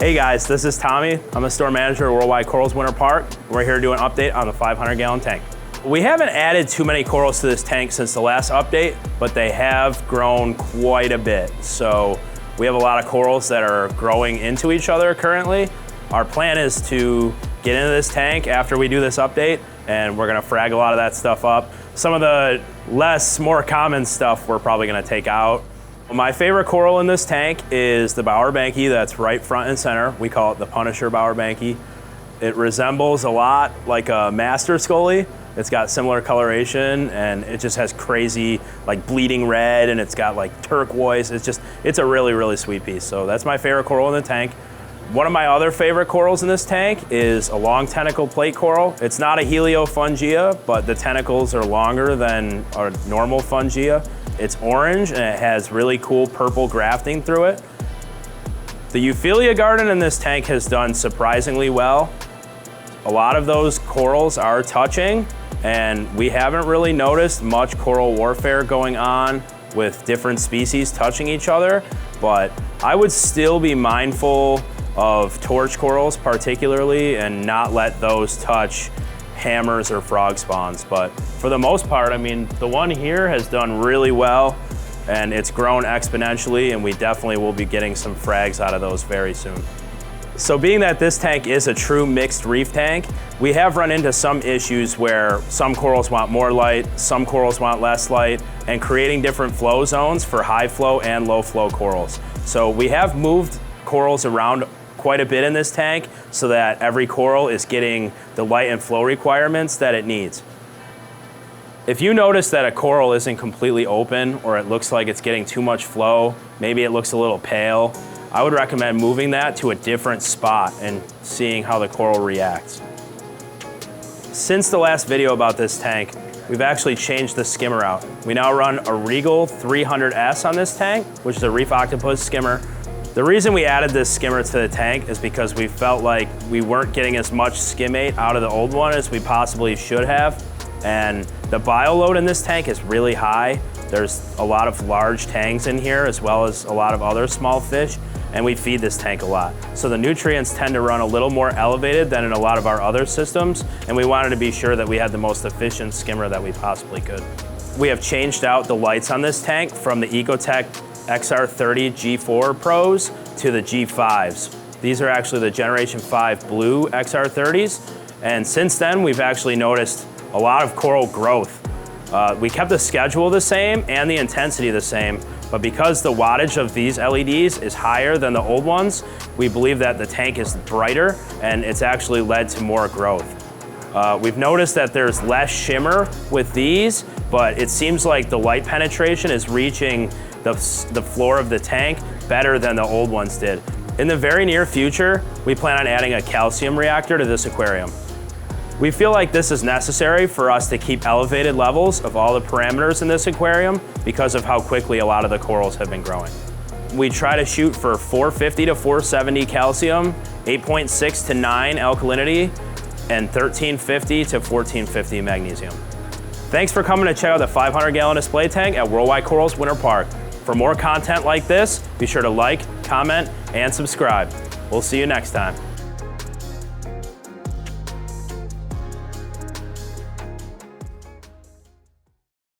Hey guys, this is Tommy. I'm the store manager at Worldwide Corals Winter Park. We're here to do an update on the 500-gallon tank. We haven't added too many corals to this tank since the last update, but they have grown quite a bit. So we have a lot of corals that are growing into each other currently. Our plan is to get into this tank after we do this update, and we're gonna frag a lot of that stuff up. Some of the more common stuff we're probably gonna take out. My favorite coral in this tank is the bowerbanki that's right front and center. We call it the Punisher bowerbanki. It resembles a lot like a master scully. It's got similar coloration and it just has crazy like bleeding red, and it's got like turquoise. It's a really, really sweet piece. So that's my favorite coral in the tank. One of my other favorite corals in this tank is a long tentacle plate coral. It's not a heliofungia, but the tentacles are longer than a normal fungia. It's orange and it has really cool purple grafting through it. The Euphelia garden in this tank has done surprisingly well. A lot of those corals are touching, and we haven't really noticed much coral warfare going on with different species touching each other, but I would still be mindful of torch corals particularly and not let those touch hammers or frog spawns. But for the most part, I mean, the one here has done really well and it's grown exponentially, and we definitely will be getting some frags out of those very soon. So being that this tank is a true mixed reef tank, we have run into some issues where some corals want more light, some corals want less light, and creating different flow zones for high flow and low flow corals. So we have moved corals around quite a bit in this tank so that every coral is getting the light and flow requirements that it needs. If you notice that a coral isn't completely open, or it looks like it's getting too much flow, maybe it looks a little pale, I would recommend moving that to a different spot and seeing how the coral reacts. Since the last video about this tank, we've actually changed the skimmer out. We now run a Regal 300S on this tank, which is a reef octopus skimmer. The reason we added this skimmer to the tank is because we felt like we weren't getting as much skimmate out of the old one as we possibly should have. And the bio load in this tank is really high. There's a lot of large tangs in here as well as a lot of other small fish, and we feed this tank a lot. So the nutrients tend to run a little more elevated than in a lot of our other systems, and we wanted to be sure that we had the most efficient skimmer that we possibly could. We have changed out the lights on this tank from the Ecotech XR30 G4 Pros to the G5s. These are actually the Generation 5 blue XR30s, and since then we've actually noticed a lot of coral growth. We kept the schedule the same and the intensity the same, but because the wattage of these LEDs is higher than the old ones, we believe that the tank is brighter and it's actually led to more growth. We've noticed that there's less shimmer with these, but it seems like the light penetration is reaching the floor of the tank better than the old ones did. In the very near future, we plan on adding a calcium reactor to this aquarium. We feel like this is necessary for us to keep elevated levels of all the parameters in this aquarium because of how quickly a lot of the corals have been growing. We try to shoot for 450 to 470 calcium, 8.6 to 9 alkalinity, and 1350 to 1450 magnesium. Thanks for coming to check out the 500-gallon display tank at Worldwide Corals Winter Park. For more content like this, be sure to like, comment, and subscribe. We'll see you next time.